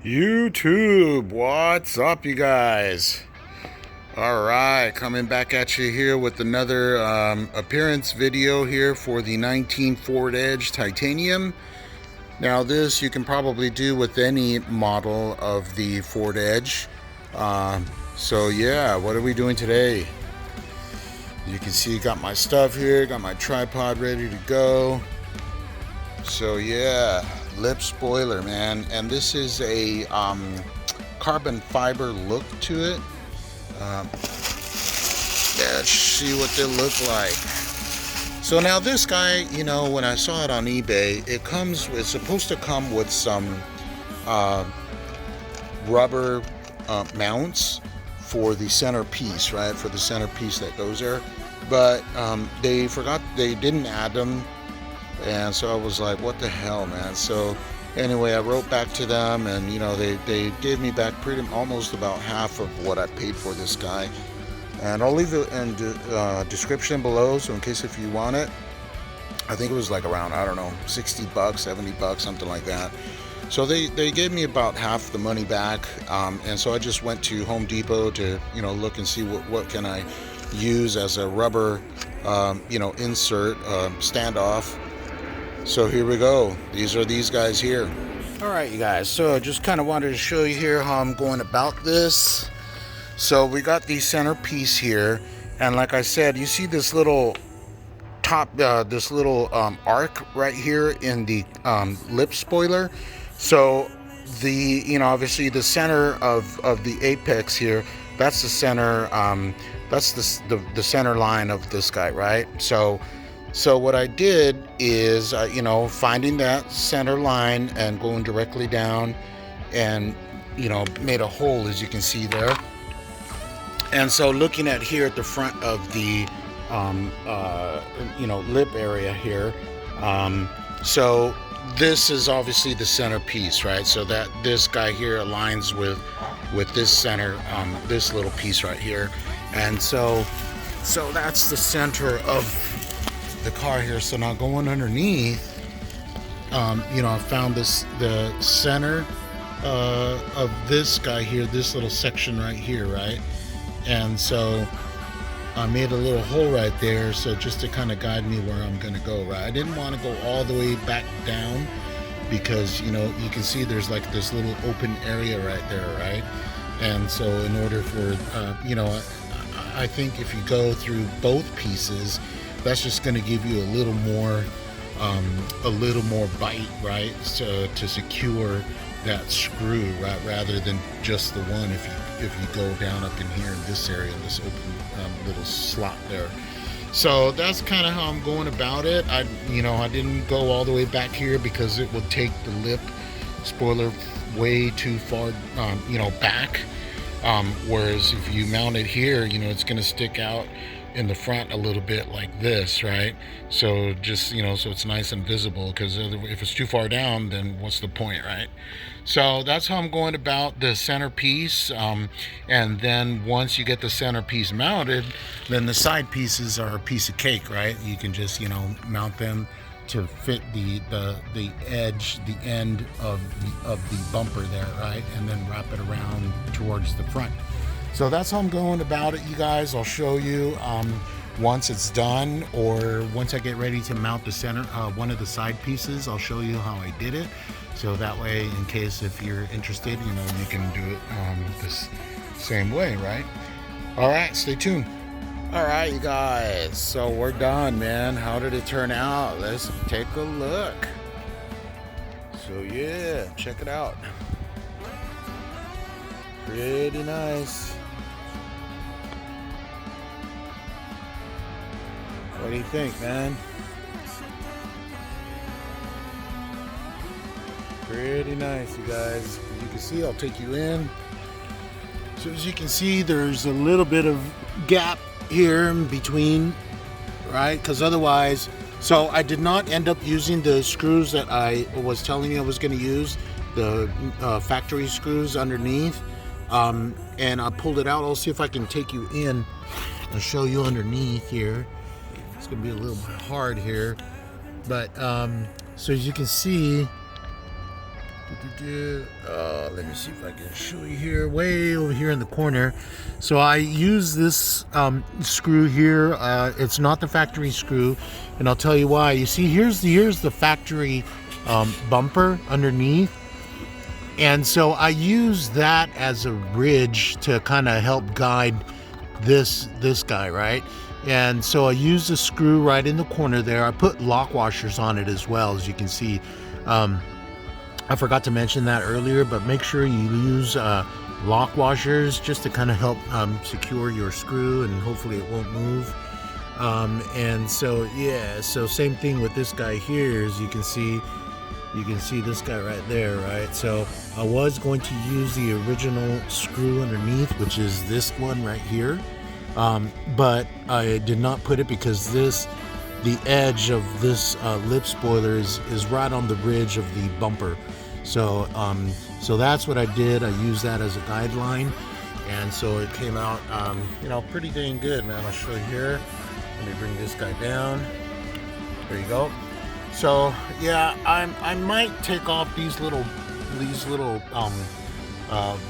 YouTube, what's up, you guys? All right, coming back at you here with another appearance video here for the 19 Ford Edge Titanium. Now this you can probably do with any model of the Ford Edge. So yeah, what are we doing today? You can see got my stuff here, got my tripod ready to go. So yeah, lip spoiler, man, and this is a carbon fiber look to it. Yeah, let's see what they look like. So now this guy, you know, when I saw it on eBay, it's supposed to come with some rubber mounts for the centerpiece, right? For the centerpiece that goes there, but they didn't add them. And so I was like, what the hell, man? So anyway, I wrote back to them, and you know, they gave me back almost about half of what I paid for this guy. And I'll leave it in the description below, so in case if you want it. I think it was like around, I don't know, 60 bucks, 70 bucks, something like that. So they gave me about half the money back. And so I just went to Home Depot to, you know, look and see what can I use as a rubber, you know, insert, standoff. So here we go. These are these guys here. All right, you guys. So I just kind of wanted to show you here how I'm going about this. So we got the centerpiece here, and like I said, you see this little top, this little arc right here in the lip spoiler. So you know, obviously the center of the apex here, that's the center, that's the center line of this guy, right? So what I did is, you know, finding that center line and going directly down, and you know, made a hole, as you can see there. And so looking at here at the front of the you know, lip area here, so this is obviously the centerpiece, right? So that this guy here aligns with this center, this little piece right here. And so that's the center of the car here. So now going underneath, you know, I found the center of this guy here, this little section right here, right? And so I made a little hole right there, so just to kind of guide me where I'm gonna go, right? I didn't want to go all the way back down, because you know, you can see there's like this little open area right there, right? And so in order for you know, I think if you go through both pieces, that's just going to give you a little more bite, right? So to secure that screw, right, rather than just the one. If you go down up in here in this area, in this open little slot there. So that's kind of how I'm going about it. I didn't go all the way back here because it would take the lip spoiler way too far, you know, back. Whereas if you mount it here, you know, it's going to stick out in the front a little bit like this, right? So just, you know, so it's nice and visible, because if it's too far down, then what's the point, right? So that's how I'm going about the centerpiece. And then once you get the centerpiece mounted, then the side pieces are a piece of cake, right? You can just, you know, mount them to fit the edge, the end of the bumper there, right? And then wrap it around towards the front. So that's how I'm going about it, you guys. I'll show you once it's done, or once I get ready to mount the center, one of the side pieces, I'll show you how I did it. So that way, in case if you're interested, you know, you can do it this same way, right? All right, stay tuned. All right, you guys, so we're done, man. How did it turn out? Let's take a look. So yeah, check it out. Pretty nice. What do you think, man? Pretty nice, you guys. As you can see, I'll take you in. So as you can see, there's a little bit of gap here in between, right? Because otherwise, so I did not end up using the screws that I was telling you I was going to use, the factory screws underneath. And I pulled it out. I'll see if I can take you in and show you underneath here. It's gonna be a little hard here, but so as you can see, Let me see if I can show you here, way over here in the corner. So I use this screw here. It's not the factory screw, and I'll tell you why. You see, here's the factory bumper underneath, and so I use that as a ridge to kind of help guide this guy, right? And so I use the screw right in the corner there. I put lock washers on it as well, as you can see. I forgot to mention that earlier, but make sure you use lock washers just to kind of help secure your screw, and hopefully it won't move. And so yeah, so same thing with this guy here. As you can see this guy right there, right? So I was going to use the original screw underneath, which is this one right here, but I did not put it because the edge of this lip spoiler is right on the ridge of the bumper. So so that's what I did. I used that as a guideline, and so it came out pretty dang good, man. I'll show you here. Let me bring this guy down. There you go. So yeah, I might take off these little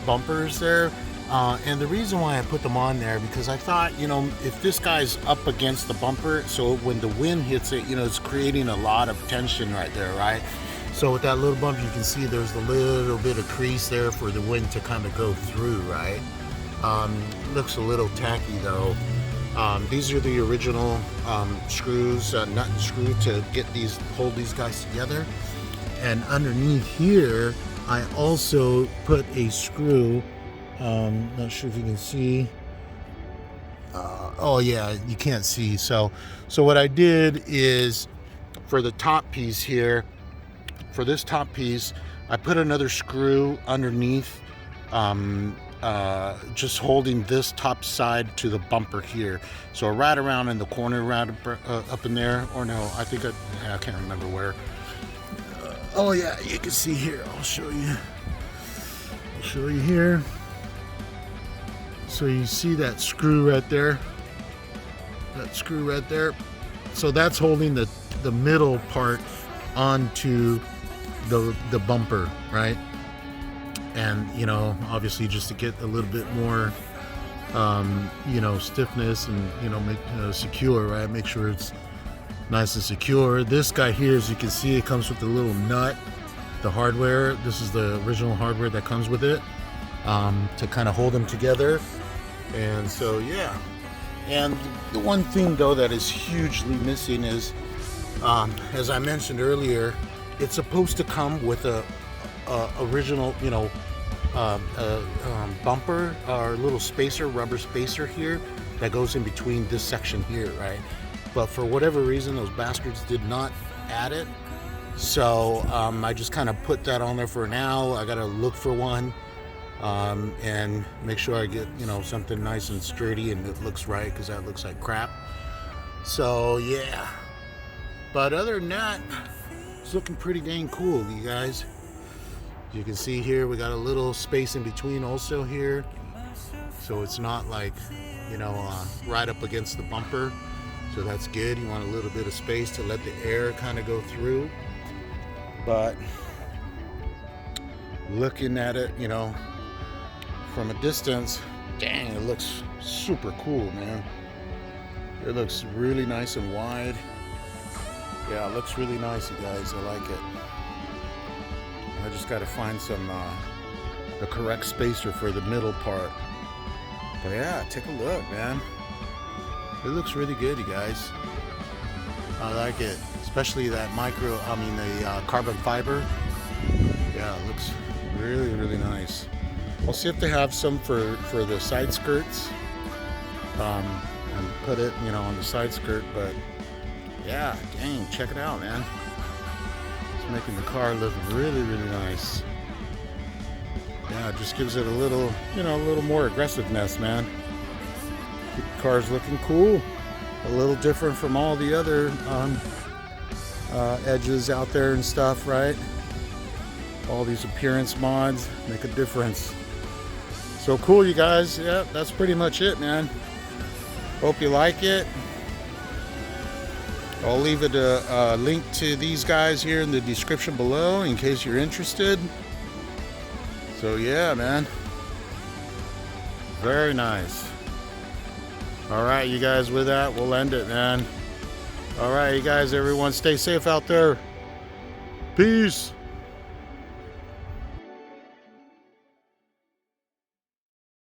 bumpers there. And the reason why I put them on there, because I thought, if this guy's up against the bumper, so when the wind hits it, it's creating a lot of tension right there, right? So with that little bump, you can see there's a little bit of crease there for the wind to kind of go through, right? Looks a little tacky though. These are the original screws, nut and screw to hold these guys together. And underneath here, I also put a screw. Not sure if you can see. Oh yeah, you can't see. So what I did is, for the top piece here, for this top piece, I put another screw underneath, just holding this top side to the bumper here. So right around in the corner, right up in there, or no, I think I can't remember where. Oh yeah, you can see here. I'll show you here. So you see that screw right there, so that's holding the middle part onto the bumper, right? And obviously, just to get a little bit more stiffness and make secure, right? Make sure it's nice and secure. This guy here, as you can see, it comes with a little nut, the hardware. This is the original hardware that comes with it, to kind of hold them together. And so yeah, and the one thing though that is hugely missing is, as I mentioned earlier, it's supposed to come with a original bumper or little spacer, rubber spacer here that goes in between this section here, right? But for whatever reason, those bastards did not add it. So I just kind of put that on there for now. I gotta look for one. And make sure I get something nice and sturdy and it looks right, because that looks like crap. So yeah, but other than that, it's looking pretty dang cool, you guys. You can see here we got a little space in between also here, so it's not like right up against the bumper. So that's good. You want a little bit of space to let the air kind of go through. But looking at it from a distance, dang, it looks super cool, man. It looks really nice and wide. Yeah, it looks really nice, you guys. I like it. I just got to find the correct spacer for the middle part. But yeah, take a look, man. It looks really good, you guys. I like it, especially that the carbon fiber. Yeah, it looks really, really nice. I'll see if they have some for the side skirts, and put it, on the side skirt. But yeah, dang, check it out, man. It's making the car look really, really nice. Yeah, it just gives it a little, a little more aggressiveness, man. Keep the cars looking cool, a little different from all the other edges out there and stuff, right? All these appearance mods make a difference. So cool, you guys. Yeah, that's pretty much it, man. Hope you like it. I'll leave a link to these guys here in the description below in case you're interested. So yeah, man. Very nice. All right, you guys, with that, we'll end it, man. All right, you guys, everyone, stay safe out there. Peace.